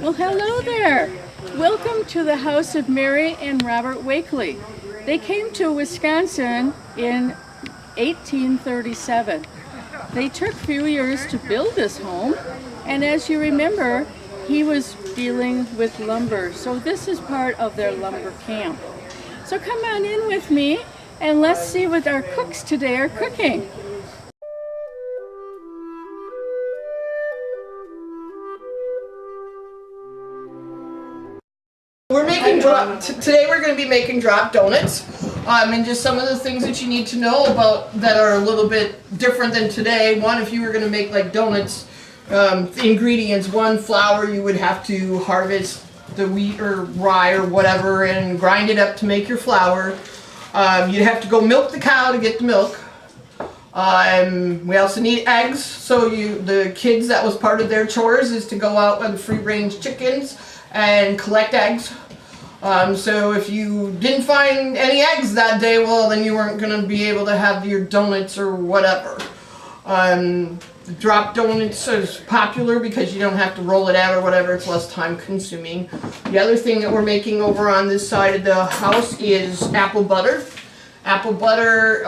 Well, hello there. Welcome to the house of Mary and Robert Wakely. They came to Wisconsin in 1837. They took a few years to build this home, and as you remember, he was dealing with lumber. So this is part of their lumber camp. So come on in with me and let's see what our cooks today are cooking. Today we're going to be making drop donuts, and just some of the things that you need to know about that are a little bit different than today. One, if you were going to make like donuts, the ingredients: one, flour. You would have to harvest the wheat or rye or whatever and grind it up to make your flour. You'd have to go milk the cow to get the milk. We also need eggs. So the kids, that was part of their chores, is to go out with free-range chickens and collect eggs. So if you didn't find any eggs that day, well, then you weren't going to be able to have your donuts or whatever. The drop donuts is popular because you don't have to roll it out or whatever. It's less time consuming. The other thing that we're making over on this side of the house is apple butter. Apple butter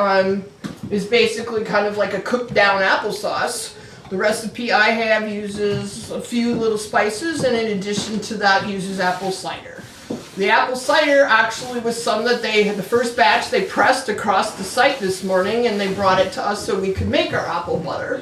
is basically kind of like a cooked down applesauce. The recipe I have uses a few little spices, and in addition to that uses apple cider. The apple cider actually was some that they had, the first batch they pressed across the site this morning, and they brought it to us so we could make our apple butter.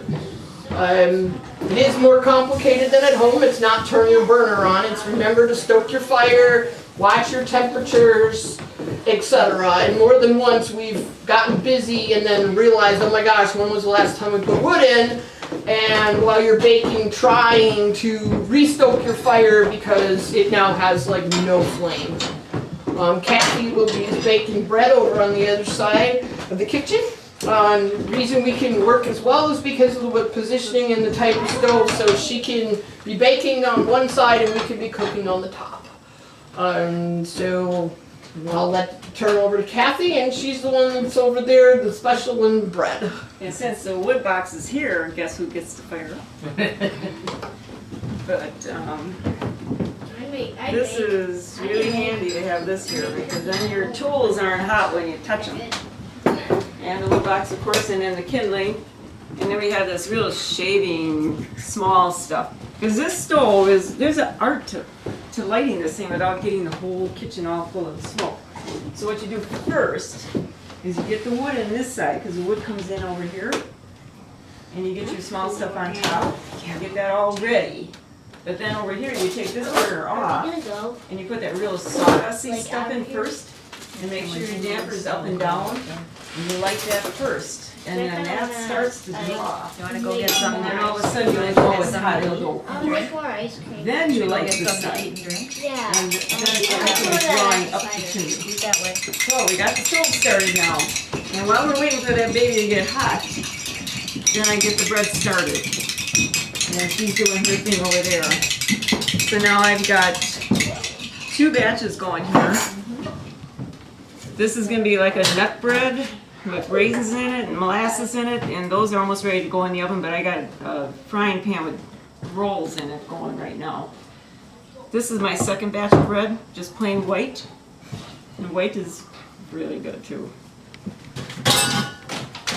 It is more complicated than at home. It's not turn your burner on. It's remember to stoke your fire, watch your temperatures, etc. And more than once we've gotten busy and then realized, oh my gosh, when was the last time we put wood in? And while you're baking, trying to restoke your fire because it now has like no flame. Kathy will be baking bread over on the other side of the kitchen. The reason we can work as well is because of the positioning and the type of stove, so she can be baking on one side and we can be cooking on the top. So I'll turn over to Kathy, and she's the one that's over there, the special in bread. And since the wood box is here, guess who gets the fire up? But this is really handy to have this here because then your tools aren't hot when you touch them. And the wood box, of course, and then the kindling. And then we have this real shaving, small stuff. Because this stove there's an art to lighting this thing without getting the whole kitchen all full of smoke. So what you do first is you get the wood in this side, because the wood comes in over here. And you get your small stuff on top. You get that all ready. But then over here you take this burner off and you put that real sawdusty stuff in first. And make sure your damper's up and down. And you light that first. And then that starts to draw. You want to go get something? And then all of a sudden you let go it's hot, it'll go. More ice cream. Then you light the side. Yeah. And then it's drawing up the chimney. That way. So we got the stove started now. And while we're waiting for that baby to get hot, then I get the bread started. And she's doing her thing over there. So now I've got 2 batches going here. This is going to be like a nut bread with raisins in it and molasses in it, and those are almost ready to go in the oven, but I got a frying pan with rolls in it going right now. This is my second batch of bread, just plain white, and white is really good too.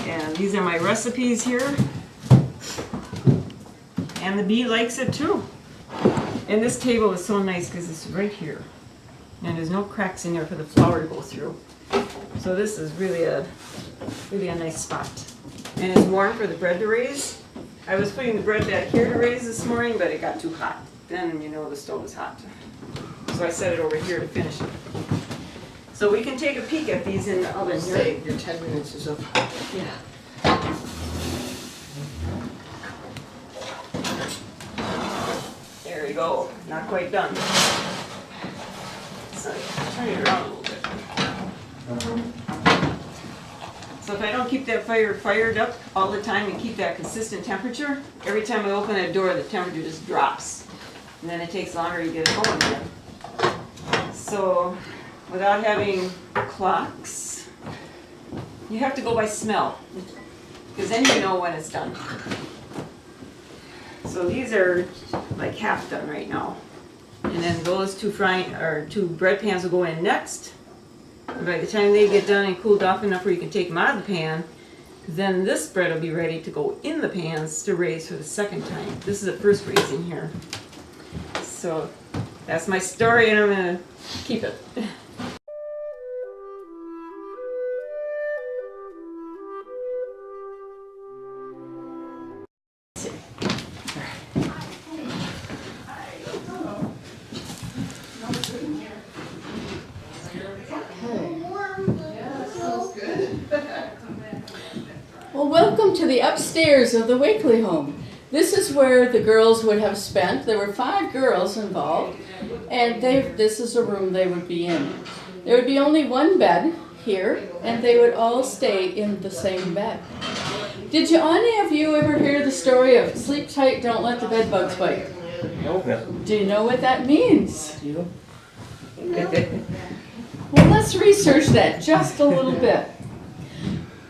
And these are my recipes here, and the bee likes it too. And this table is so nice because it's right here, and there's no cracks in there for the flour to go through. So this is really a nice spot. And it's warm for the bread to raise. I was putting the bread back here to raise this morning, but it got too hot. Then you know the stove is hot. So I set it over here to finish it. So we can take a peek at these in the oven here. Your 10 minutes is up. Yeah. There we go. Not quite done. So turn it around a little bit. So if I don't keep that fire fired up all the time and keep that consistent temperature, every time I open that door the temperature just drops. And then it takes longer to get it going again. So without having clocks, you have to go by smell. Because then you know when it's done. So these are like half done right now. and then those two bread pans will go in next. And by the time they get done and cooled off enough where you can take them out of the pan, then this bread will be ready to go in the pans to raise for the second time. This is the first raising here. So that's my story, and I'm gonna keep it. Well, welcome to the upstairs of the Wakely home. This is where the girls would have spent. There were 5 girls involved, and this is a room they would be in. There would be only one bed here, and they would all stay in the same bed. Did any of you ever hear the story of sleep tight, don't let the bed bugs bite? Nope. Do you know what that means? Well, let's research that just a little bit.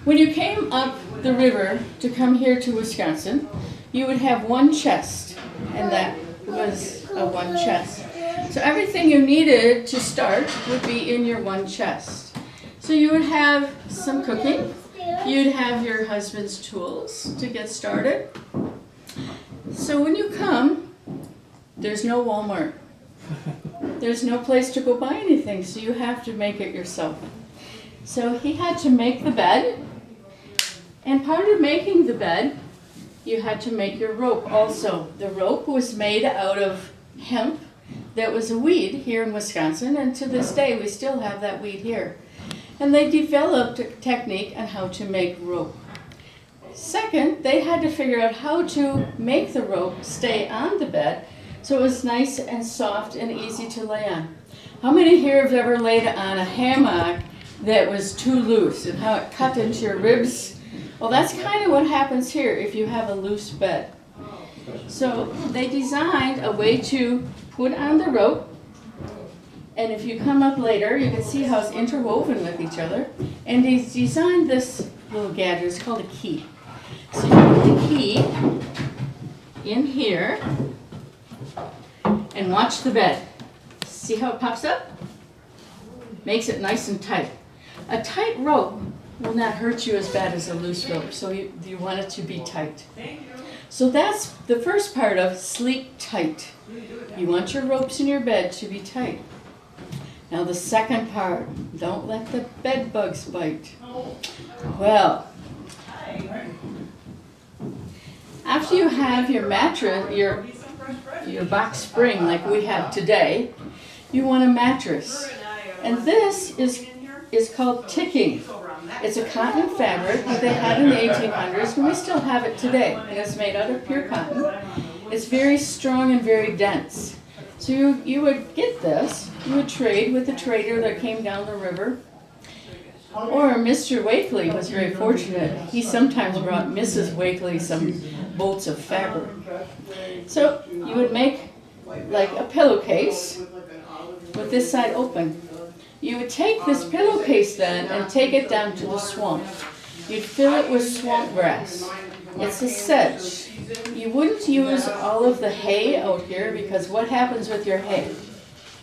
When you came up the river to come here to Wisconsin, you would have one chest, and that was a one chest. So everything you needed to start would be in your one chest. So you would have some cooking, you'd have your husband's tools to get started. So when you come, there's no Walmart. There's no place to go buy anything, so you have to make it yourself. So he had to make the bed, and part of making the bed, you had to make your rope also. The rope was made out of hemp that was a weed here in Wisconsin, and to this day we still have that weed here. And they developed a technique on how to make rope. Second, they had to figure out how to make the rope stay on the bed so it was nice and soft and easy to lay on. How many here have ever laid on a hammock that was too loose and how it cut into your ribs? Well, that's kind of what happens here if you have a loose bed. So they designed a way to put on the rope, and if you come up later, you can see how it's interwoven with each other. And they designed this little gadget. It's called a key. So you put the key in here and watch the bed. See how it pops up? Makes it nice and tight. A tight rope will not hurt you as bad as a loose rope, so you want it to be tight. So that's the first part of sleep tight. You want your ropes in your bed to be tight. Now the second part, don't let the bed bugs bite. Well, after you have your mattress, your box spring like we have today, you want a mattress. And this is called ticking. It's a cotton fabric that they had in the 1800s, and we still have it today. And it's made out of pure cotton. It's very strong and very dense. So you would get this, you would trade with the trader that came down the river. Or Mr. Wakely was very fortunate. He sometimes brought Mrs. Wakely some bolts of fabric. So you would make like a pillowcase with this side open. You would take this pillowcase then and take it down to the swamp. You'd fill it with swamp grass. It's a sedge. You wouldn't use all of the hay out here because what happens with your hay?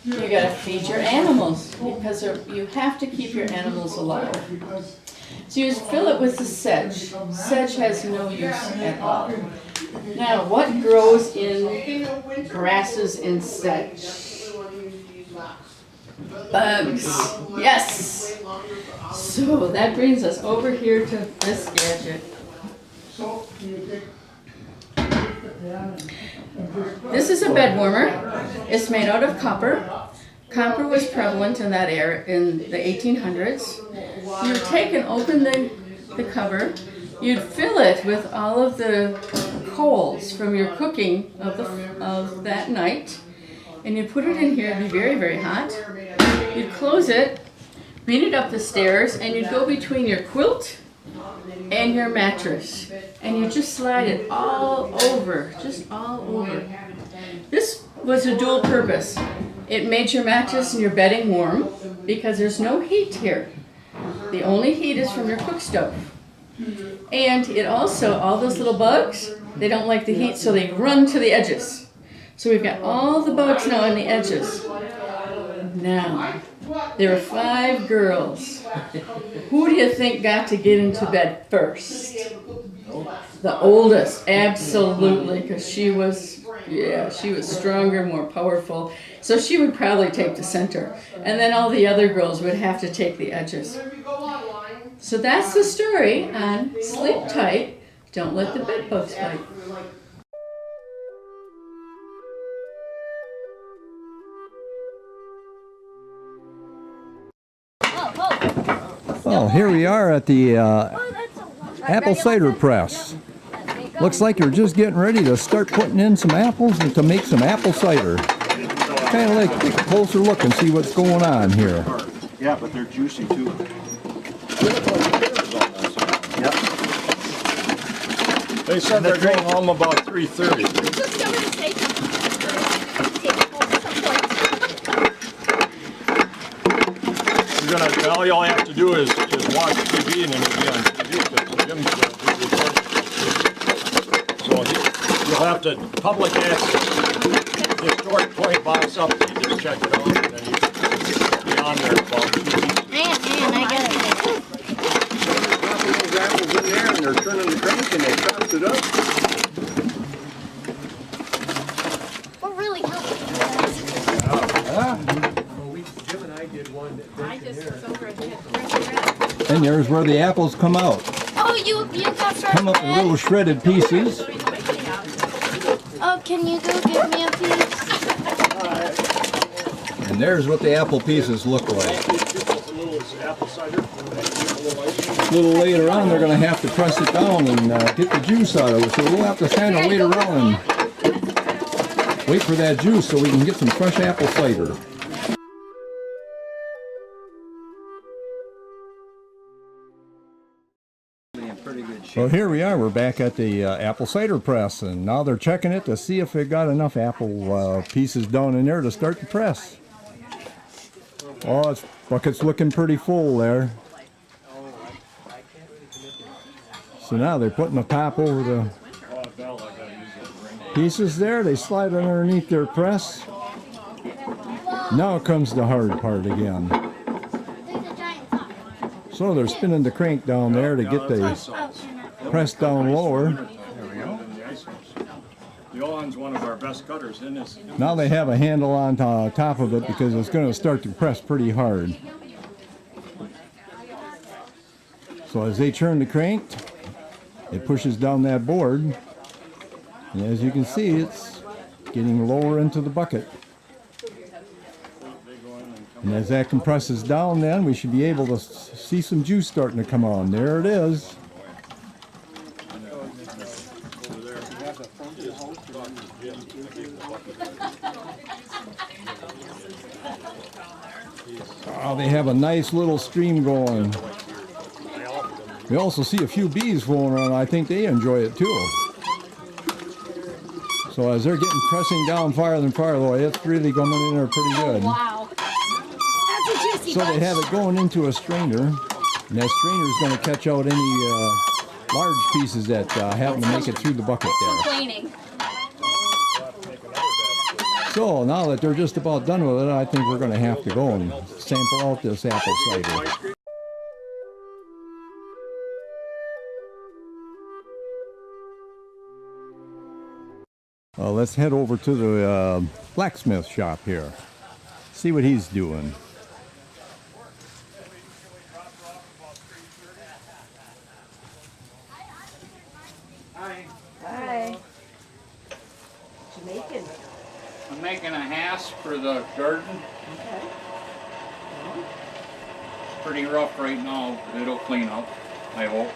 You gotta feed your animals because you have to keep your animals alive. So you just fill it with the sedge. Sedge has no use at all. Now, what grows in grasses and sedge? Bugs. Yes. So that brings us over here to this gadget. This is a bed warmer. It's made out of copper. Copper was prevalent in that era in the 1800s. You would take and open the cover. You'd fill it with all of the coals from your cooking of that night, and you put it in here. It'd be very, very hot. You'd close it, bring it up the stairs, and you'd go between your quilt and your mattress, and you just slide it all over, just all over. This was a dual purpose. It made your mattress and your bedding warm because there's no heat here. The only heat is from your cook stove. And it also, all those little bugs, they don't like the heat, so they run to the edges. So we've got all the bugs now on the edges. Now, there are 5 girls. Who do you think got to get into bed first? The oldest, absolutely, because she was stronger, more powerful. So she would probably take the center. And then all the other girls would have to take the edges. So that's the story on Sleep Tight, Don't Let the Bed Bugs Bite. Well, here we are at the apple cider press. Looks like you're just getting ready to start putting in some apples and to make some apple cider. Kind of like take a closer look and see what's going on here. Yeah, but they're juicy too. Yep. They said they're going home about 3:30. You're gonna, all y'all have to do is watch TV and then it'll be on TV because Jim's gonna do the So you'll have to public access. Historic toy box up, you just check it out and then you'll be on there about 2 weeks. Man, I got it. Dropping those apples in there and they're turning the crank and they chopped it up. What really helped? And there's where the apples come out. Oh, you got first. Come up in little shredded pieces. Oh, can you go give me a piece? And there's what the apple pieces look like. A little later on, they're going to have to press it down and get the juice out of it. So we'll have to kind of wait around and wait for that juice so we can get some fresh apple cider. Well, here we are. We're back at the apple cider press, and now they're checking it to see if they got enough apple pieces down in there to start the press. Oh, it's bucket's looking pretty full there. So now they're putting the top over the pieces there. They slide underneath their press. Now comes the hard part again. There's a giant top. So they're spinning the crank down there to get the press down lower. There we go. The Owen's one of our best cutters, isn't it? Now they have a handle on top of it because it's going to start to press pretty hard. So as they turn the crank, it pushes down that board. And as you can see, it's getting lower into the bucket. And as that compresses down, then we should be able to see some juice starting to come on. There it is. Oh, they have a nice little stream going. We also see a few bees floating around. I think they enjoy it too. So as they're getting pressing down farther and farther away, it's really coming in there pretty good. Wow. That's a juicy So they have it going into a strainer, and that strainer is going to catch out any large pieces that happen to make it through the bucket there. Complaining. So now that they're just about done with it, I think we're going to have to go and sample out this apple cider. Let's head over to the blacksmith shop here. See what he's doing. Hi. Hi. What you making? I'm making a hasp for the garden. Okay. Pretty rough right now, but it'll clean up, I hope.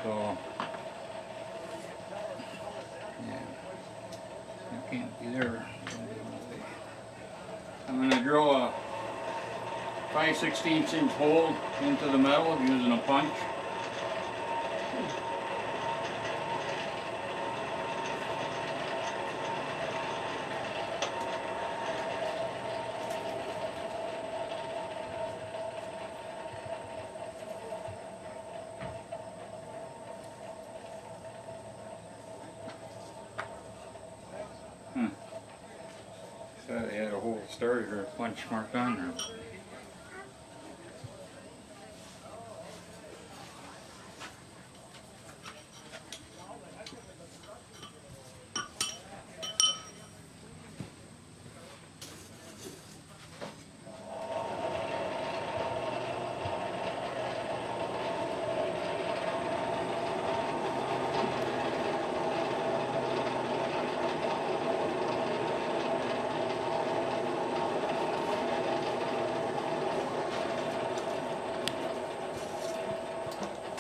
So, yeah, I can't be there. I'm going to drill a 5/16 inch hole into the metal using a punch. started or a punch mark on there.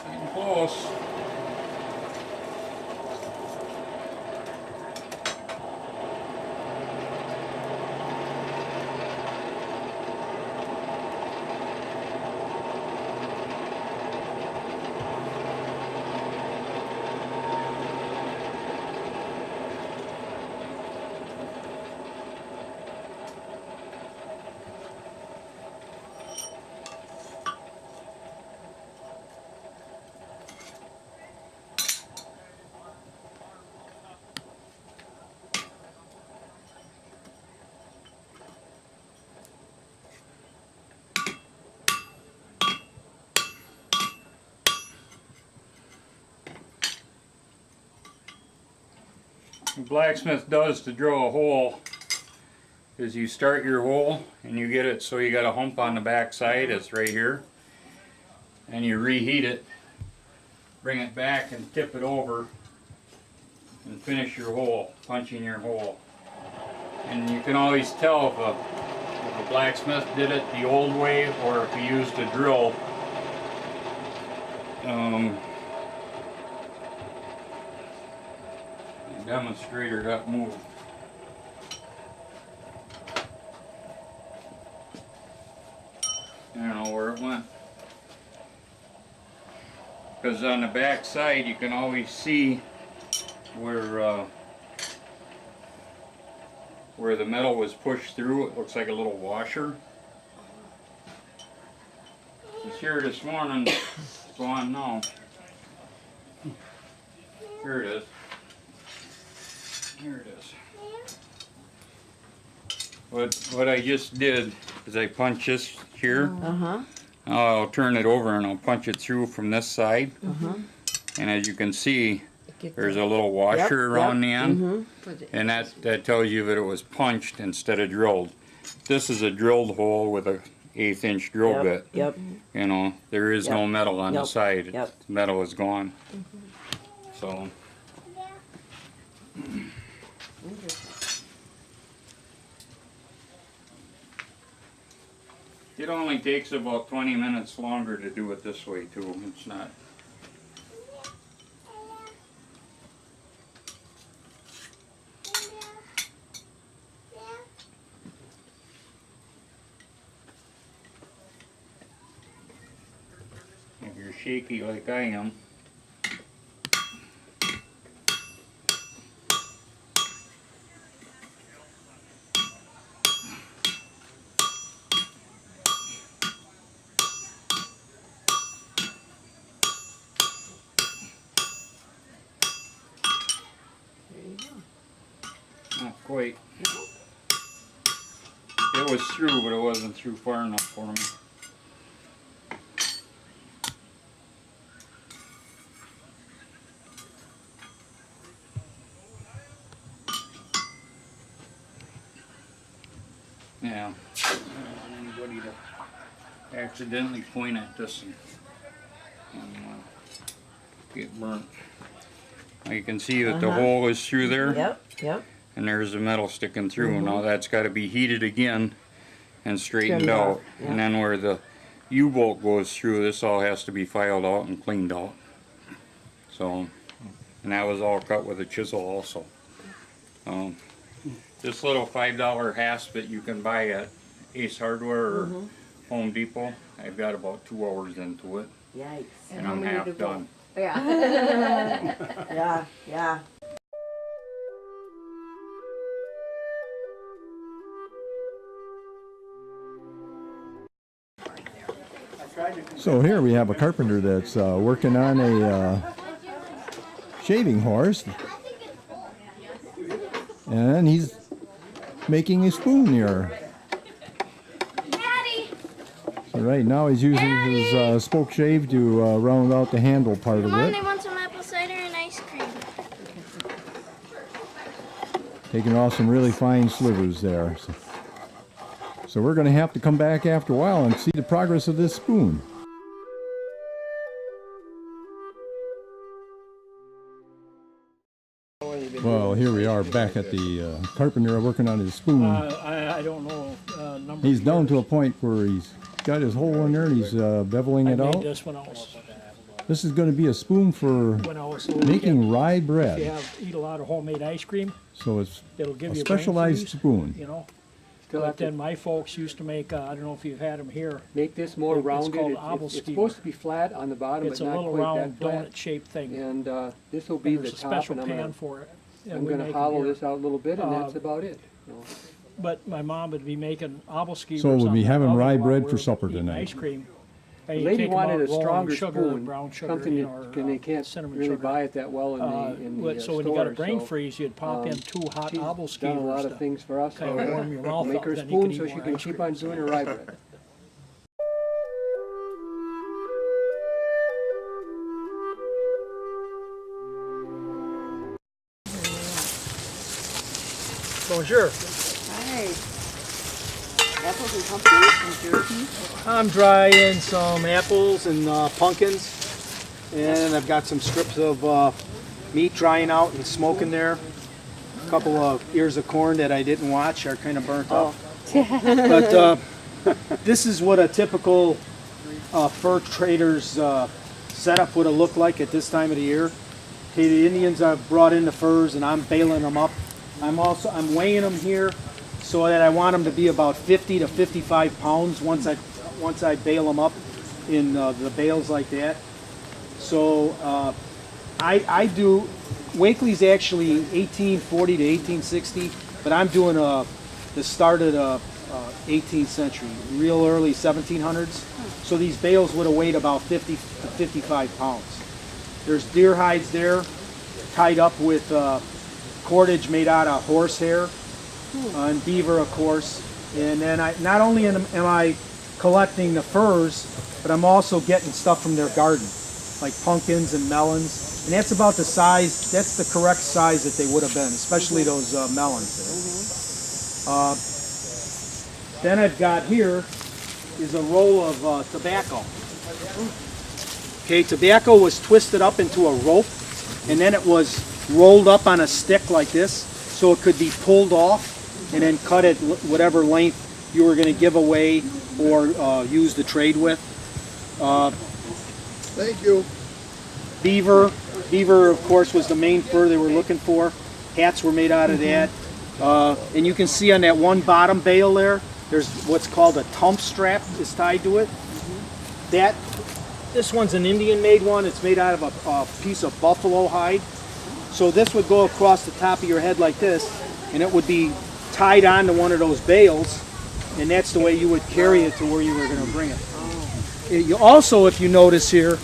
Getting close. What blacksmith does to drill a hole is you start your hole and you get it so you got a hump on the back side, it's right here, and you reheat it, bring it back and tip it over and finish your hole, punching your hole. And you can always tell if a blacksmith did it the old way or if he used a drill. The demonstrator got moved. I don't know where it went. Because on the back side you can always see where the metal was pushed through. It looks like a little washer. It's here this morning. It's on now. Here it is. Here it is. What I just did is I punch this here. I'll turn it over and I'll punch it through from this side. And as you can see, there's a little washer around the end. And that tells you that it was punched instead of drilled. This is a drilled hole with a 1/8 inch drill bit. You know, there is no metal on the side. The metal is gone. So. It only takes about 20 minutes longer to do it this way too. It's not. If you're shaky like I am. Not quite. It was through, but it wasn't through far enough for me. Yeah, I don't want anybody to accidentally point at this and get burnt. Now you can see that the hole is through there. And there's the metal sticking through. Now that's got to be heated again and straightened out. And then where the U-bolt goes through, this all has to be filed out and cleaned out. So, and that was all cut with a chisel also. This little $5 hasp that you can buy at Ace Hardware or Home Depot, I've got about 2 hours into it. Yikes. And I'm half done. Yeah. Yeah. So here we have a carpenter that's working on a shaving horse, and he's making a spoon here. Right now he's using his spoke shave to round out the handle part of Come on, it. they want some apple cider and ice cream. Taking off some really fine slivers there. So we're going to have to come back after a while and see the progress of this spoon. Well, here we are back at the carpenter working on his spoon. I don't know number. He's down to a point where he's got his hole in there and he's beveling it out. This when I was This is going to be a spoon for making rye bread. If you eat a lot of homemade ice cream, So it's it'll give a you brain specialized freeze, spoon. you know. Still But have to then my folks used to make, I don't know if you've had them here, make this more It's rounded. called It's obolskewer. supposed to be flat on the bottom, it's but a not little quite round that flat. donut-shaped thing. And this will And be the there's a top, special and pan for it. and I'm we going to make 'em hollow here. this out a little bit, and that's Uh, about it. So, But my mom would be making obolskivers. So we'll on be the having oven rye while bread we for were supper eating tonight. Ice cream. the And you lady take 'em out, wanted a roll 'em in stronger sugar, spoon, brown sugar, something you that know, or, they can't cinnamon really sugar. buy it that well in the So when you got a stores, brain so, freeze, you'd pop in 2 hot she's obolskivers. done a lot of things for us. kinda so warm your mouth make up, her then you spoon can eat so she more can ice keep cream. on doing her rye bread. Bonjour. Hi. Apples and pumpkins and jerky. I'm drying some apples and pumpkins, and I've got some strips of meat drying out and smoking there. A couple of ears of corn that I didn't watch are kind of burnt up. But this is what a typical fur trader's setup would have looked like at this time of the year. Okay, the Indians have brought in the furs, and I'm baling them up. I'm weighing them here so that I want them to be about 50 to 55 pounds once I bale them up in the bales like that. So I do, Wakely's actually 1840 to 1860, but I'm doing the start of the 18th century, real early 1700s. So these bales would have weighed about 50 to 55 pounds. There's deer hides there, tied up with cordage made out of horsehair and beaver, of course. And then not only am I collecting the furs, but I'm also getting stuff from their garden, like pumpkins and melons. And that's about the size, that's the correct size that they would have been, especially those melons there. Then I've got here is a roll of tobacco. Okay, tobacco was twisted up into a rope, and then it was rolled up on a stick like this, so it could be pulled off and then cut at whatever length you were going to give away or use the trade with. Thank you. Beaver, of course, was the main fur they were looking for. Hats were made out of that. And you can see on that one bottom bale there, there's what's called a tump strap is tied to it. This one's an Indian-made one. It's made out of a piece of buffalo hide. So this would go across the top of your head like this, and it would be tied onto one of those bales, and that's the way you would carry it to where you were going to bring it. You also, if you notice here,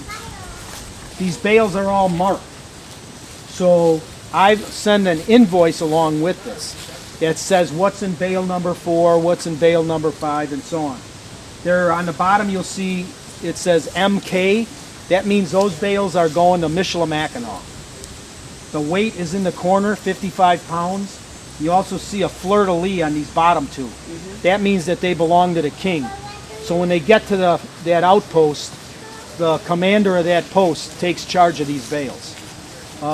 these bales are all marked. So I send an invoice along with this that says what's in bale number 4, what's in bale number 5, and so on. There on the bottom you'll see it says MK. That means those bales are going to Michilimackinac. The weight is in the corner, 55 pounds. You also see a fleur-de-lis on these bottom two. That means that they belong to the king. So when they get to that outpost, the commander of that post takes charge of these bales.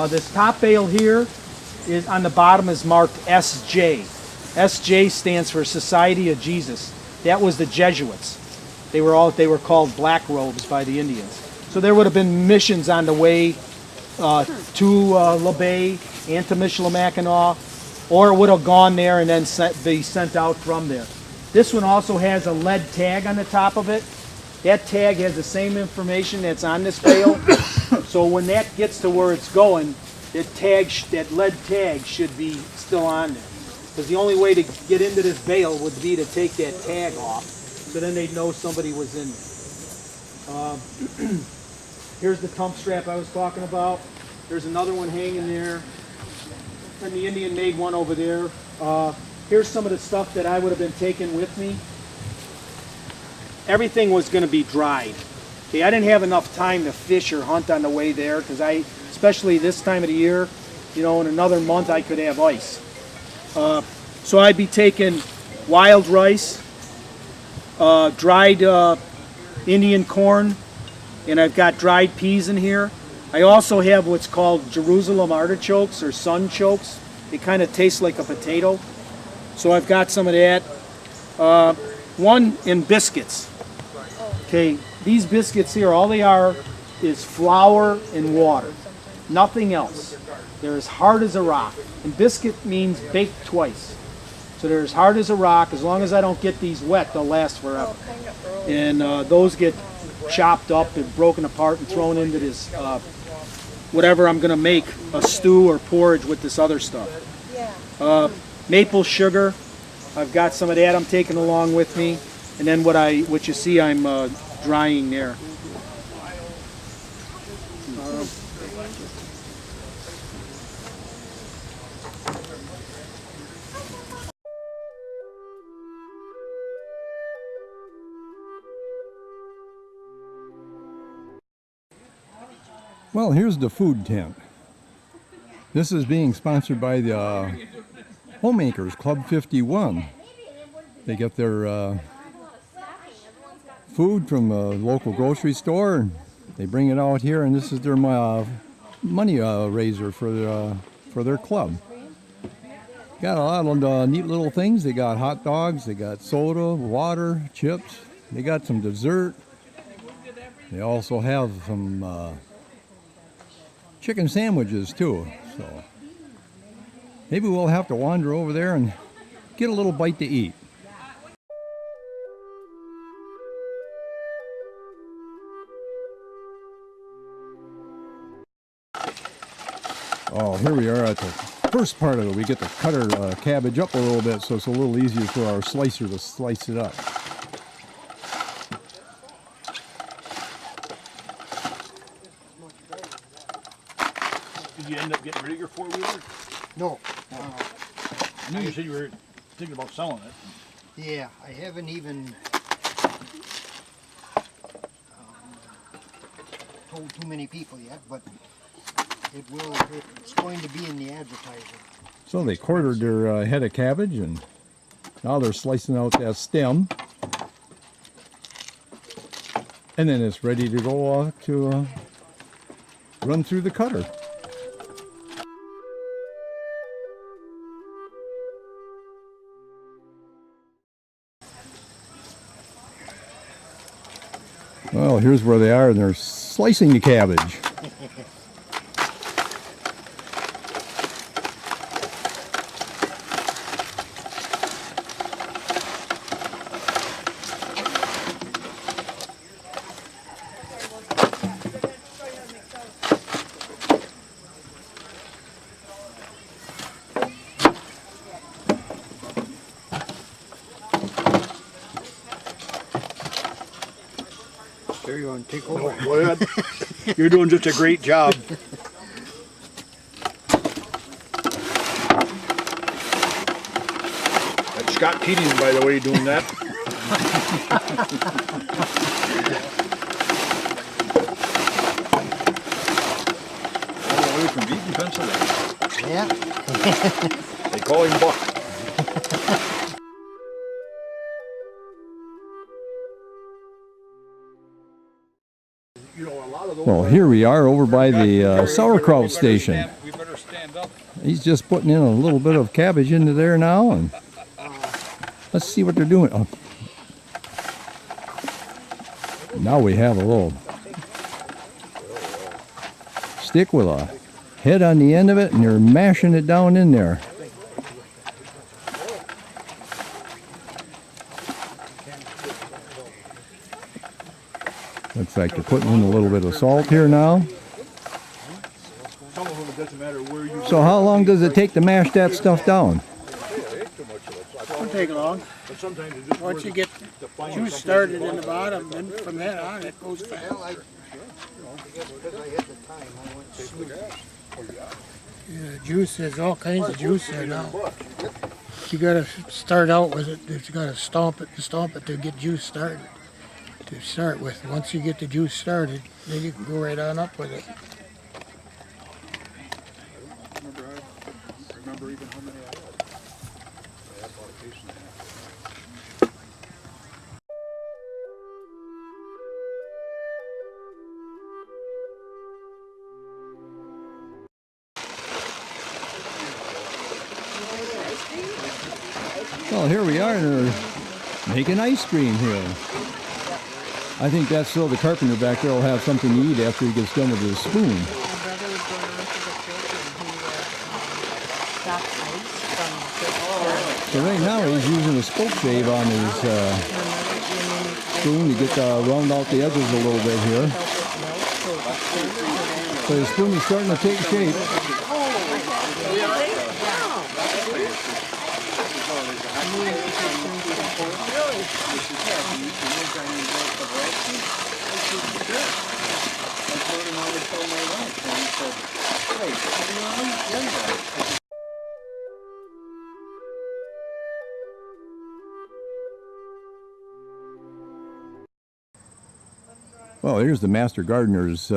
This top bale here is on the bottom is marked SJ. SJ stands for Society of Jesus. That was the Jesuits. They were called black robes by the Indians. So there would have been missions on the way to La Bay and to Michilimackinac, or it would have gone there and then be sent out from there. This one also has a lead tag on the top of it. That tag has the same information that's on this bale. So when that gets to where it's going, that lead tag should be still on there. Because the only way to get into this bale would be to take that tag off, so then they'd know somebody was in there. Here's the tump strap I was talking about. There's another one hanging there. And the Indian made one over there. Here's some of the stuff that I would have been taking with me. everything was going to be dried. Okay, I didn't have enough time to fish or hunt on the way there because especially this time of the year, you know, in another month I could have ice. So I'd be taking wild rice, dried Indian corn, and I've got dried peas in here. I also have what's called Jerusalem artichokes or sunchokes. They kind of taste like a potato. So I've got some of that. One in biscuits. Okay, these biscuits here, all they are is flour and water. Nothing else. They're as hard as a rock. And biscuit means baked twice. So they're as hard as a rock. As long as I don't get these wet, they'll last forever. And those get chopped up and broken apart and thrown into this, whatever I'm going to make, a stew or porridge with this other stuff. Maple sugar, I've got some of that I'm taking along with me. And then what you see I'm drying there. Well, here's the food tent. This is being sponsored by the Homemakers Club 51. They get their food from a local grocery store, and they bring it out here, and this is their money raiser for their club. Got a lot of neat little things. They got hot dogs, they got soda, water, chips. They got some dessert. They also have some chicken sandwiches too. So maybe we'll have to wander over there and get a little bite to eat. Oh, here we are at the first part of it. We get to cut our cabbage up a little bit so it's a little easier for our slicer to slice it up. Did you end up getting rid of your four-wheeler? No. I knew you said you were thinking about selling it. Yeah, I haven't even told too many people yet, but it's going to be in the advertising. So they quartered their head of cabbage, and now they're slicing out that stem. And then it's ready to go to run through the cutter. Well, here's where they are, and they're slicing the cabbage. There you want to take over. Go ahead. You're doing just a great job. That's Scott Keating, by the way, doing that. All the way from Beaton, Pennsylvania. Yeah. They call him Buck. Well, here we are over by the sauerkraut station. He's just putting in a little bit of cabbage into there now, and let's see what they're doing. Oh. Now we have a little stick with a head on the end of it, and they're mashing it down in there. Looks like they're putting in a little bit of salt here now. So how long does it take to mash that stuff down? Won't take long. Once you get juice started in the bottom, then from then on it goes fast. Yeah, juice, there's all kinds of juice there now. You gotta start out with it. You gotta stomp it to get juice started. to start with. Once you get the juice started, then you can go right on up with it. Remember even how many I had. I had a lot of patience. Well, here we are, and they're making ice cream here. I think that's so the carpenter back there will have something to eat after he gets done with his spoon. So right now he's using a spoke shave on his spoon to get round out the edges a little bit here. So his spoon is starting to take shape. Well, here's the master gardener's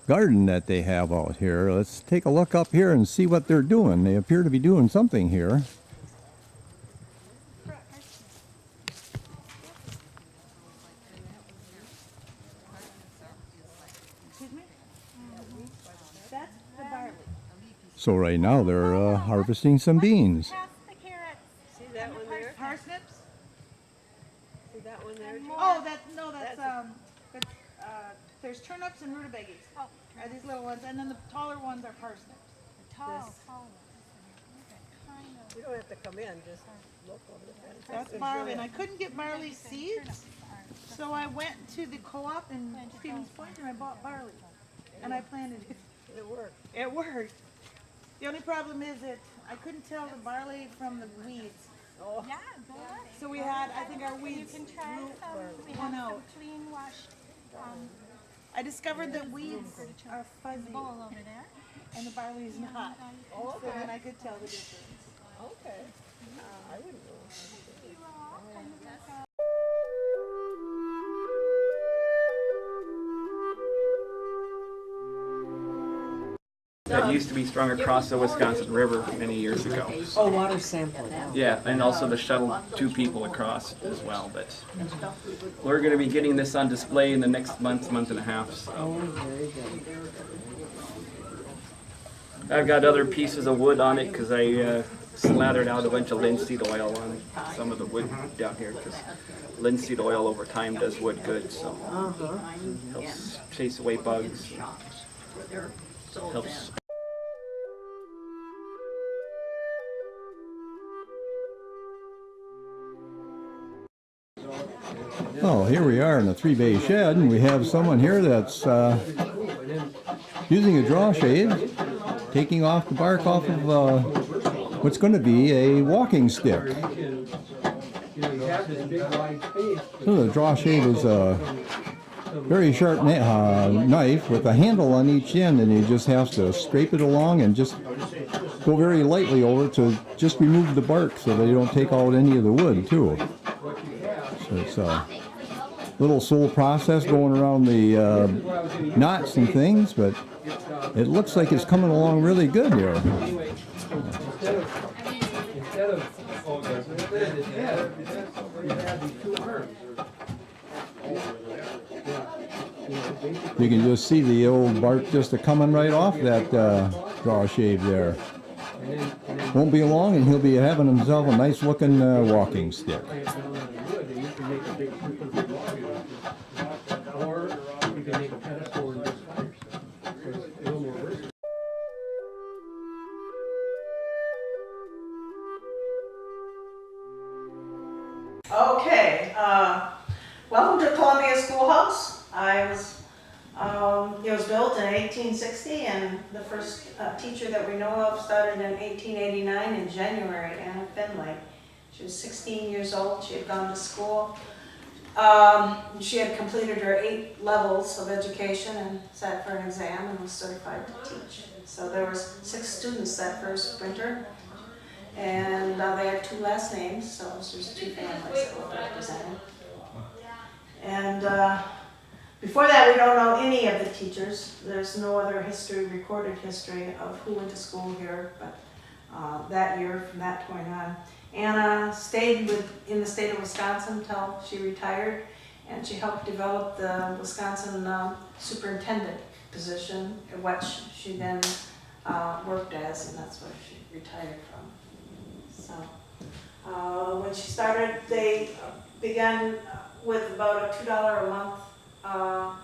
garden that they have out here. Let's take a look up here and see what they're doing. They appear to be doing something here. So right now they're harvesting some beans. See that one there? Parsnips? See that one there? Oh, there's turnips and rutabagas. Oh. Are these little ones, and then the taller ones are parsnips. Tall. You don't have to come in, just look over the fence. That's barley, and I couldn't get barley seeds, so I went to the co-op in Stevens Point and I bought barley, and I planted it. It worked. It worked. The only problem is that I couldn't tell the barley from the weeds. Oh. Yeah, go ahead. So we had, I think our weeds You can try some. We went have out. some clean washed I discovered that weeds are fuzzy bowl over there. and the barley is not. Oh, So okay. then I could tell the difference. Okay. I wouldn't know. That used to be strung across the Wisconsin River many years ago. Oh, water sampling. Yeah, and also to shuttle 2 people across as well. But we're going to be getting this on display in the next month and a half. So. Oh, very good. I've got other pieces of wood on it because I slathered out a bunch of linseed oil on some of the wood down here because linseed oil over time does wood good. So helps chase away bugs. Helps. Oh, here we are in a 3-bay shed, and we have someone here that's using a draw shave, taking off the bark off of what's going to be a walking stick. So the draw shave is a very sharp knife with a handle on each end, and you just have to scrape it along and just go very lightly over to just remove the bark so that you don't take out any of the wood too. So it's a little slow process going around the knots and things, but it looks like it's coming along really good here. You can just see the old bark just coming right off that draw shave there. Won't be long and he'll be having himself a nice looking walking stick. Okay, welcome to Columbia Schoolhouse. It was built in 1860, and the first teacher that we know of started in 1889 in January, Anna Finley. She was 16 years old. She had gone to school. She had completed her 8 levels of education and sat for an exam and was certified to teach. So there was 6 students that first winter, and they had 2 last names, so there's 2 families that were represented. before that, we don't know any of the teachers. There's no other recorded history of who went to school here, but that year, from that point on. Anna stayed in the state of Wisconsin until she retired, and she helped develop the Wisconsin superintendent position, which she then worked as, and that's what she retired from. So when she started, they began with about a $2 a month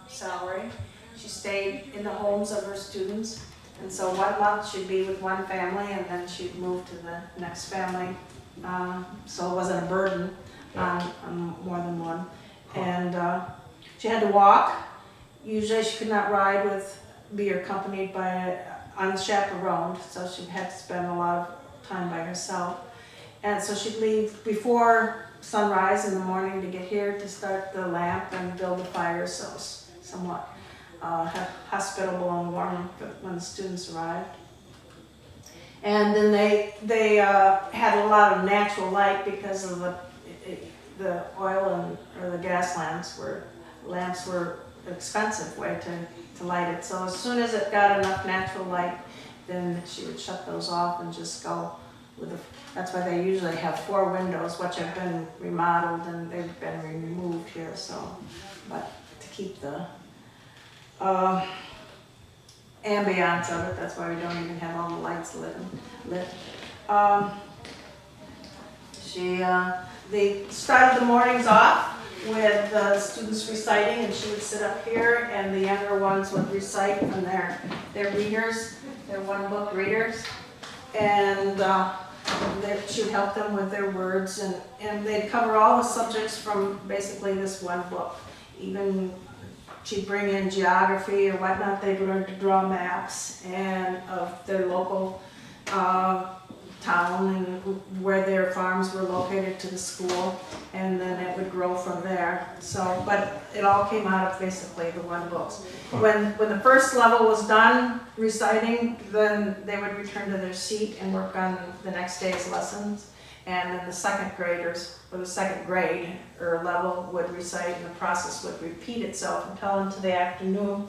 salary. She stayed in the homes of her students, and so 1 month she'd be with one family, and then she'd move to the next family, so it wasn't a burden on more than one. And she had to walk. Usually she could not be accompanied by unchaperoned, so she had to spend a lot of time by herself. And so she'd leave before sunrise in the morning to get here to start the lamp and build the fire, so it was somewhat hospitable and warm when the students arrived. And then they had a lot of natural light because of the oil or the gas lamps were an expensive way to light it. So as soon as it got enough natural light, then she would shut those off and just go with that's why they usually have 4 windows, which have been remodeled and they've been removed here. So, but to keep the ambiance of it, that's why we don't even have all the lights lit. They started the mornings off with the students reciting, and she would sit up here, and the younger ones would recite from their readers, their one-book readers, and she would help them with their words, and they'd cover all the subjects from basically this one book. Even she'd bring in geography or whatnot. They'd learn to draw maps and of their local town and where their farms were located to the school, and then it would grow from there. So, but it all came out of basically the one books. When the first level was done reciting, then they would return to their seat and work on the next day's lessons. And then the second graders, or the second grade or level, would recite, and the process would repeat itself until into the afternoon.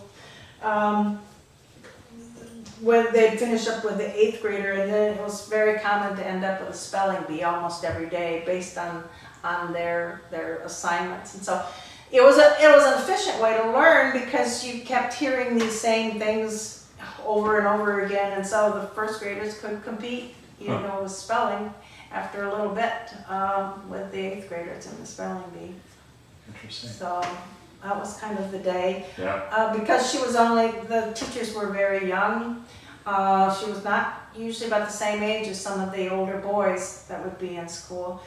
When they'd finish up with the 8th grader, and then it was very common to end up with a spelling bee almost every day based on their assignments. And so it was an efficient way to learn because you kept hearing these same things over and over again, and so the first graders could compete, with spelling after a little bit with the 8th graders in the spelling bee. Interesting. So that was kind of the day. Yeah. Because the teachers were very young. She was not usually about the same age as some of the older boys that would be in school.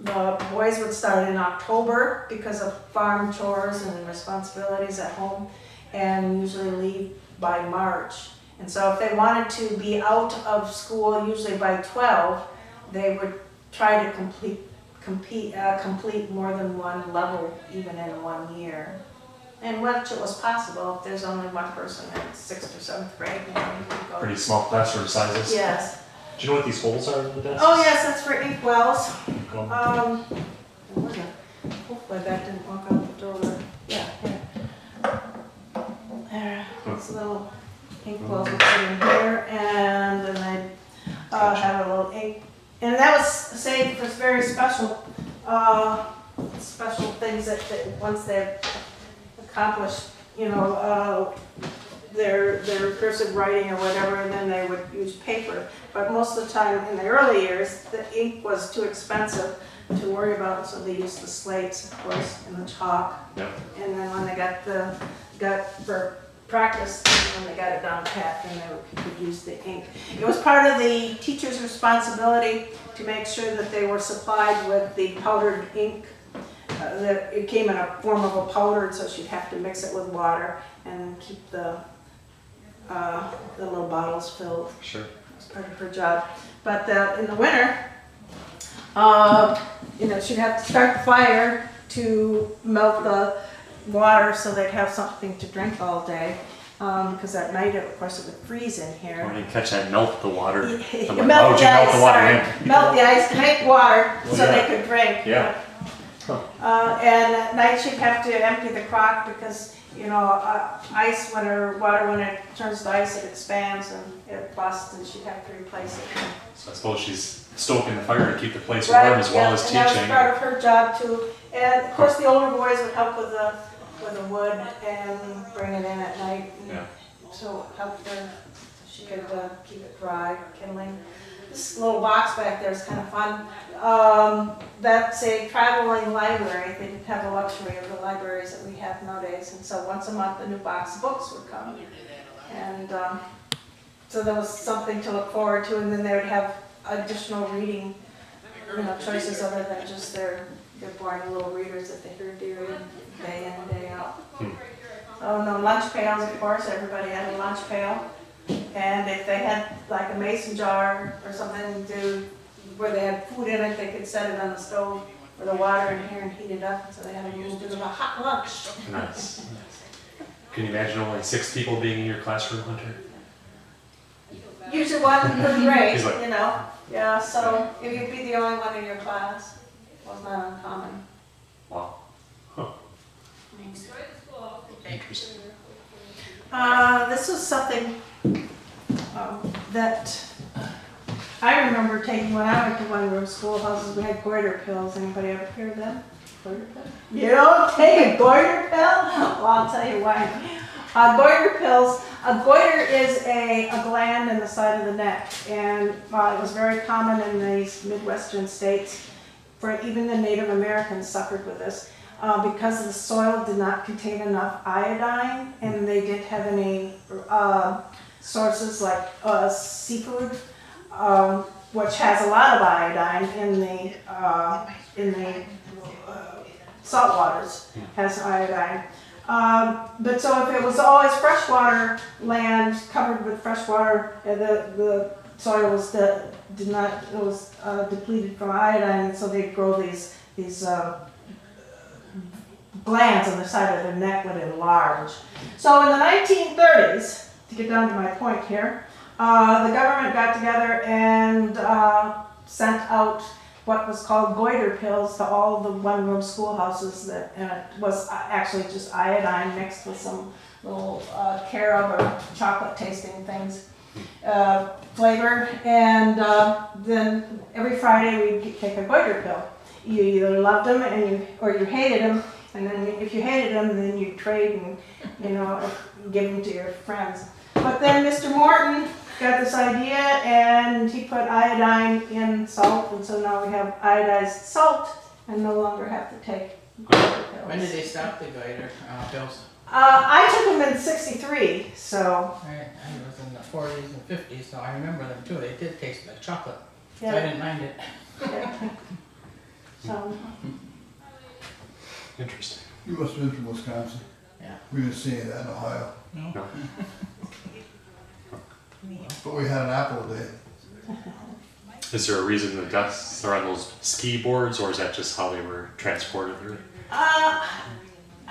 The boys would start in October because of farm chores and responsibilities at home, and usually leave by March. And so if they wanted to be out of school usually by 12, they would try to complete more than one level even in 1 year. And which it was possible if there's only one person in 6th or 7th grade. You could go. Pretty small classroom sizes. Yes. Do you know what these holes are in the desks? Oh yes, that's for ink wells. Cool. Hopefully that didn't walk out the door. Yeah, here. There, it's a little ink wells we put in here, and then they have a little ink. And that was saved for very special things that once they've accomplished, their cursive writing or whatever, and then they would use paper. But most of the time in the early years, the ink was too expensive to worry about, so they used the slates, of course, and the chalk. Yep. And then when they got for practice, when they got it down pat, then they could use the ink. It was part of the teacher's responsibility to make sure that they were supplied with the powdered ink. It came in a form of a powder, so she'd have to mix it with water and keep the little bottles filled. Sure. It's part of her job. But in the winter, she'd have to start the fire to melt the water so they'd have something to drink all day. Because at night, of course, it would freeze in here. When you catch that, melt the water. Melt the ice to make water so they could drink. Yeah. And at night she'd have to empty the crock because, you know, ice, water, when it turns to ice, it expands and it busts and she'd have to replace it. So I suppose she's stoking the fire to keep the place Right, warm as well as and teaching. that was part of her job too. And of course the older boys would help with the wood and bring it in at night. Yeah. So it helped her, she could keep it dry, kindling. This little box back there is kind of fun. That's a traveling library. They didn't have the luxury of the libraries that we have nowadays. And so once a month a new box of books would come. And so there was something to look forward to, and then they would have additional reading, you know, choices other than just their boring little readers that they heard day in and day out. Oh no, lunch pails, of course, everybody had a lunch pail. And if they had like a mason jar or something where they had food in it, they could set it on the stove with the water in here and heat it up. So they had a little bit of a hot lunch. Nice. Can you imagine only 6 people being in your classroom, Hunter? Usually one per grade, He's like- you know. Yeah, so if you'd be the only one in your class, it was not uncommon. Wow. Huh. Interesting. This was something that I remember taking when I went to one-room schoolhouses. We had goiter pills. Anybody ever hear of them? Goiter pills? You don't take a goiter pill? Well, I'll tell you why. Goiter pills. A goiter is a gland in the side of the neck, and it was very common in these Midwestern states. For even the Native Americans suffered with this. Because the soil did not contain enough iodine, and they didn't have any sources like seafood, which has a lot of iodine in the salt waters, has iodine. But so if it was always freshwater land covered with fresh water, the soil was depleted from iodine, and so they'd grow these glands on the side of their neck would enlarge. So in the 1930s, to get down to my point here, the government got together and sent out what was called goiter pills to all the one-room schoolhouses that was actually just iodine mixed with some little carob or chocolate tasting things flavored, and then every Friday we'd take a goiter pill. You either loved them or you hated them. And then if you hated them, then you'd trade and, you know, give them to your friends. But then Mr. Morton got this idea and he put iodine in salt, and so now we have iodized salt and no longer have to take goiter pills. When did they stop the goiter pills? I took them in '63, so. I was in the 40s and 50s, so I remember them too. They did taste like chocolate, so Yeah. I didn't mind it. Yeah. So. Interesting. You must have been from Wisconsin. Yeah. We didn't see any of that in Ohio. No. But we had an apple day. Is there a reason the desks are on those ski boards, or is that just how they were transported?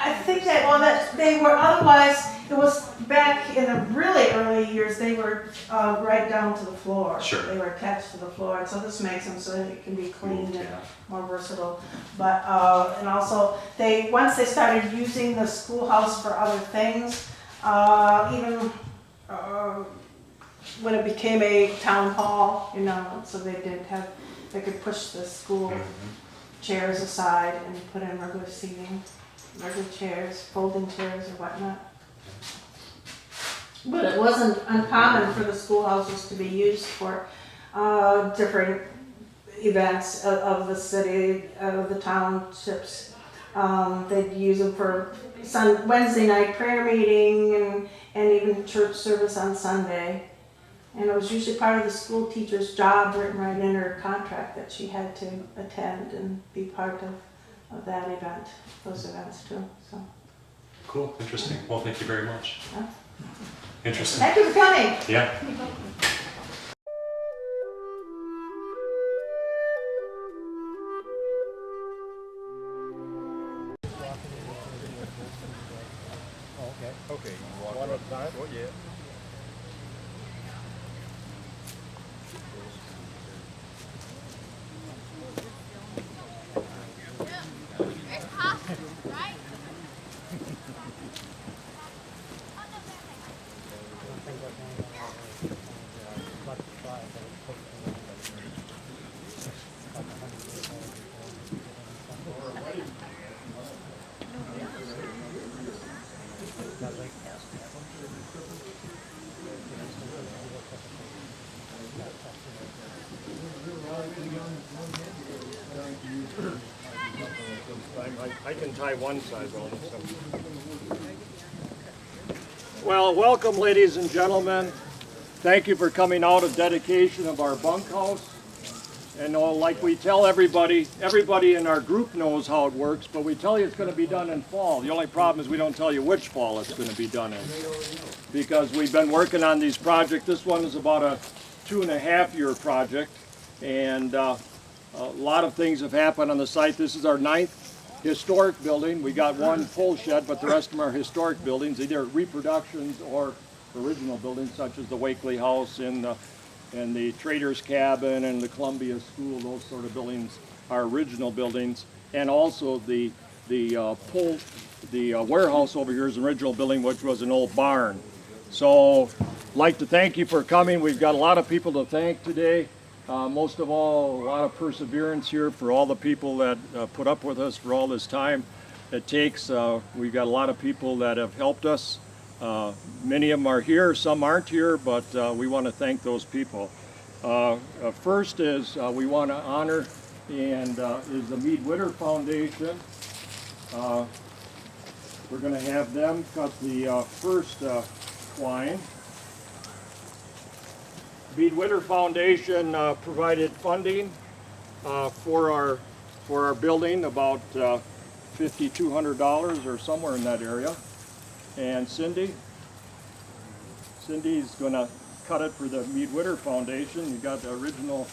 I think that they were, otherwise, it was back in the really early years, they were right down to the floor. Sure. They were attached to the floor, and so this makes them so that it can be cleaned and Yeah. more versatile. But, and also, once they started using the schoolhouse for other things, even when it became a town hall, you know, so they could push the school chairs aside and put in regular seating. Regular chairs, folding chairs or whatnot. But it wasn't uncommon for the schoolhouses to be used for different events of the city, of the townships. They'd use them for Wednesday night prayer meeting and even church service on Sunday. And it was usually part of the school teacher's job, written right in her contract, that she had to attend and be part of that event, those events too. So. Cool, interesting. Well, thank you very much. Yeah. Interesting. Thank you for coming. Yeah. Okay. One at a time? Oh, yeah. I can tie one side though. Well, welcome ladies and gentlemen. Thank you for coming out of dedication of our bunkhouse. And like we tell everybody in our group knows how it works, but we tell you it's going to be done in fall. The only problem is we don't tell you which fall it's going to be done in. Because we've been working on these projects. This one is about a 2.5-year project. And a lot of things have happened on the site. This is our 9th historic building. We got one full shed, but the rest of them are historic buildings, either reproductions or original buildings, such as the Wakely House and the Trader's Cabin and the Columbia School. Those sort of buildings are original buildings. And also the warehouse over here is an original building, which was an old barn. So I'd like to thank you for coming. We've got a lot of people to thank today. Most of all, a lot of perseverance here for all the people that put up with us for all this time it takes. We've got a lot of people that have helped us. Many of them are here, some aren't here, but we want to thank those people. First is we want to honor and is the Mead Witter Foundation. We're going to have them cut the first twine. Mead Witter Foundation provided funding for our building, about $5,200 or somewhere in that area. And Cindy's going to cut it for the Mead Witter Foundation. You got the original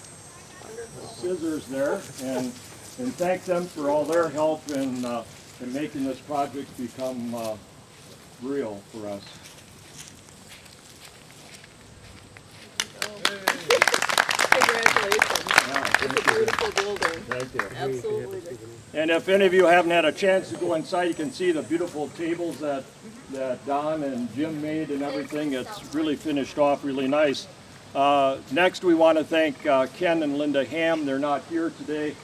scissors there, and thank them for all their help in making this project become real for us. Thank you. Absolutely. And if any of you haven't had a chance to go inside, you can see the beautiful tables that Don and Jim made and everything. It's really finished off really nice. Next, we want to thank Ken and Linda Ham. They're not here today,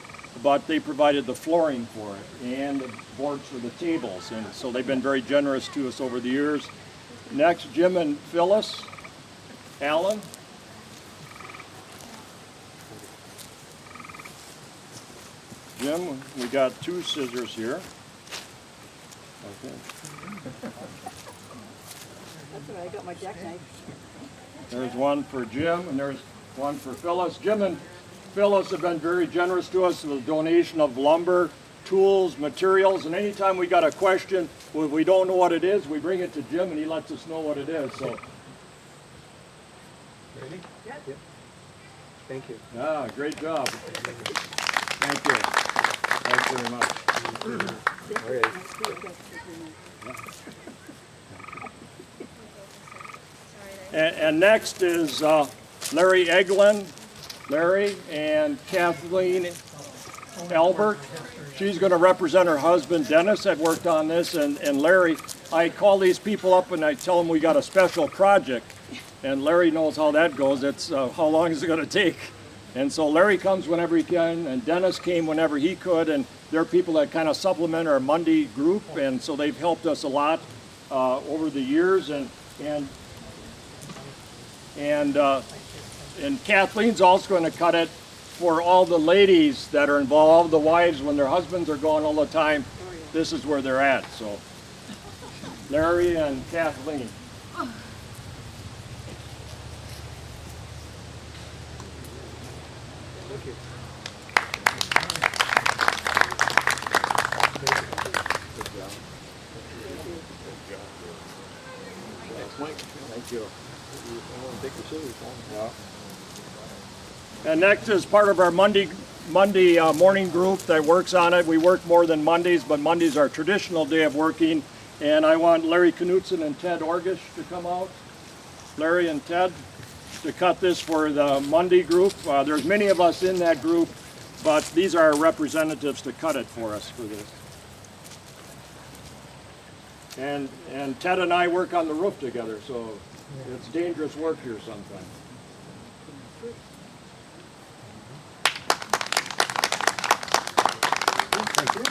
but they provided the flooring for it and the boards for the tables. And so they've been very generous to us over the years. Next, Jim and Phyllis Allen. Jim, we got 2 scissors here. Okay. That's all right, I got my jackknife. There's one for Jim and there's one for Phyllis. Jim and Phyllis have been very generous to us with a donation of lumber, tools, materials, and anytime we got a question, if we don't know what it is, we bring it to Jim and he lets us know what it is. So. Ready? Yep. Thank you. Ah, great job. Thank you. Thanks very much. And next is Larry Eglin, Larry, and Kathleen Albert. She's going to represent her husband, Dennis, that worked on this, and Larry. I call these people up and I tell them we got a special project. And Larry knows how that goes. It's how long is it going to take? And so Larry comes whenever he can, and Dennis came whenever he could, and they're people that kind of supplement our Monday group, and so they've helped us a lot over the years. And Kathleen's also going to cut it for all the ladies that are involved, the wives, when their husbands are gone all the time. This is where they're at. So Larry and Kathleen. Thank you. Good job. Thanks, Mike. Thank you. Take your scissors, huh? Yeah. And next is part of our Monday morning group that works on it. We work more than Mondays, but Monday's our traditional day of working. And I want Larry Knutson and Ted Orgish to come out. Larry and Ted to cut this for the Monday group. There's many of us in that group, but these are our representatives to cut it for us for this. And Ted and I work on the roof together, so it's dangerous work here sometimes. Thank you.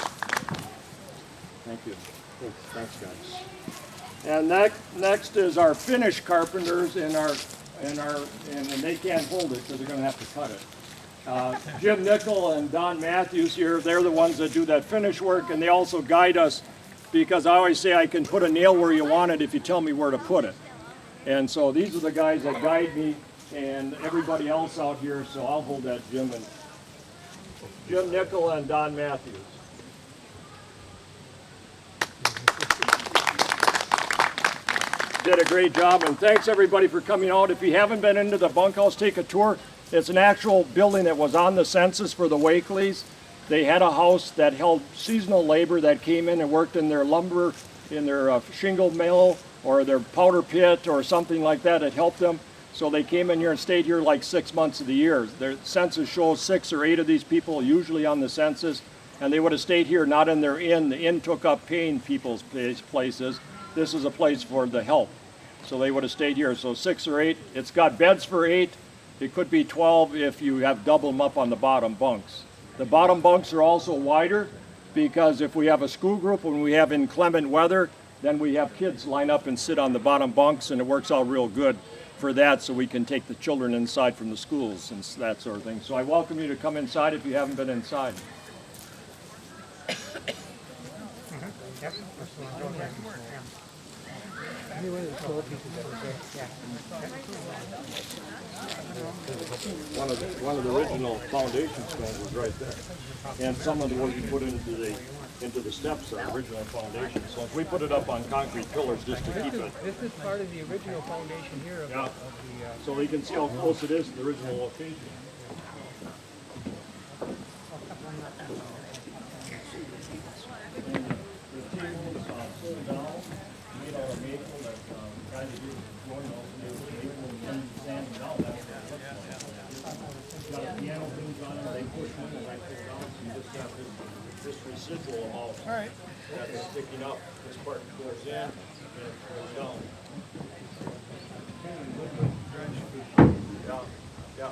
Thank you. Thanks, guys. And next is our Finnish carpenters and they can't hold it because they're going to have to cut it. Jim Nickel and Don Matthews here, they're the ones that do that finish work, and they also guide us, because I always say I can put a nail where you want it if you tell me where to put it. And so these are the guys that guide me and everybody else out here, so I'll hold that, Jim Nickel and Don Matthews. Did a great job, and thanks everybody for coming out. If you haven't been into the bunkhouse, take a tour. It's an actual building that was on the census for the Wakeleys. They had a house that held seasonal labor that came in and worked in their lumber, in their shingle mill, or their powder pit, or something like that. It helped them. So they came in here and stayed here like 6 months of the year. Their census shows 6 or 8 of these people usually on the census, and they would have stayed here, not in their inn. The inn took up paying people's places. This is a place for the help. So they would have stayed here. So 6 or 8. It's got beds for 8. It could be 12 if you have double them up on the bottom bunks. The bottom bunks are also wider because if we have a school group, when we have inclement weather, then we have kids line up and sit on the bottom bunks, and it works out real good for that, so we can take the children inside from the schools and that sort of thing. So I welcome you to come inside if you haven't been inside. One of the original foundation stones was right there, and some of the work you put into the steps are original foundation stones. We put it up on concrete pillars just to keep it. This is part of the original foundation here of, Yeah. of the. So you can see how close it is to the original location. This residual amount that's sticking up, this part goes in and it goes down. Yeah.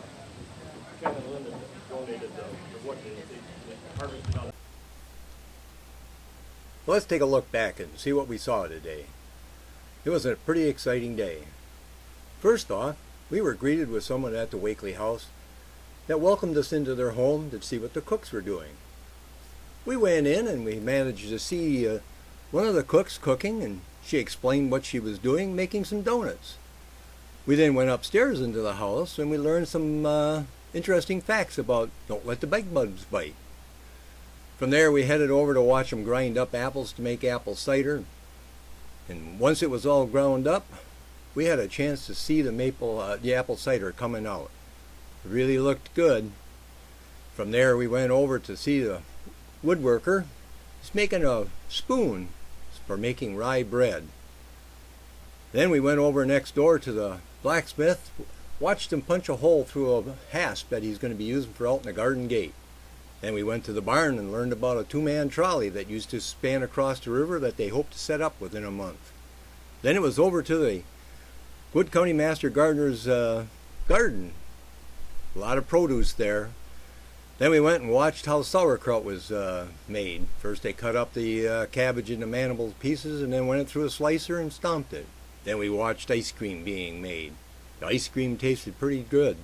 Ken and Linda donated the wood they harvested on. Let's take a look back and see what we saw today. It was a pretty exciting day. First off, we were greeted with someone at the Wakeley house that welcomed us into their home to see what the cooks were doing. We went in and we managed to see one of the cooks cooking, and she explained what she was doing, making some donuts. We then went upstairs into the house and we learned some interesting facts about don't let the bed bugs bite. From there we headed over to watch them grind up apples to make apple cider. And once it was all ground up, we had a chance to see the apple cider coming out. It really looked good. From there we went over to see the woodworker. He's making a spoon for making rye bread. Then we went over next door to the blacksmith, watched him punch a hole through a hasp that he's going to be using for out in the garden gate. Then we went to the barn and learned about a 2-man trolley that used to span across the river that they hope to set up within a month. Then it was over to the Wood County Master Gardener's garden. A lot of produce there. Then we went and watched how sauerkraut was made. First they cut up the cabbage into manageable pieces and then went it through a slicer and stomped it. Then we watched ice cream being made. The ice cream tasted pretty good.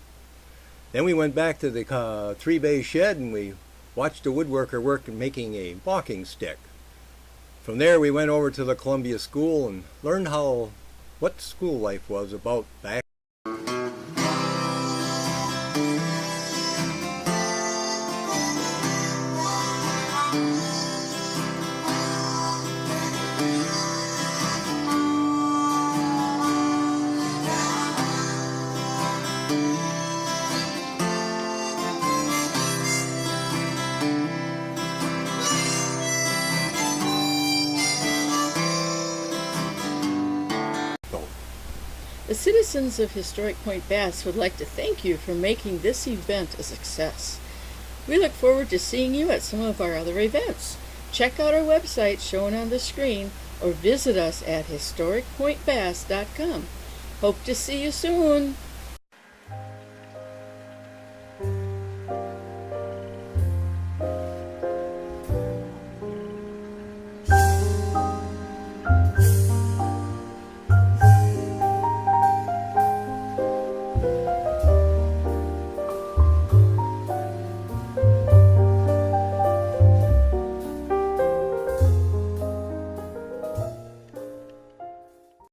Then we went back to the 3-bay shed and we watched the woodworker work in making a walking stick. From there we went over to the Columbia School and learned what school life was about back. The citizens of Historic Point Bass would like to thank you for making this event a success. We look forward to seeing you at some of our other events. Check out our website shown on the screen or visit us at historicpointbass.com. Hope to see you soon.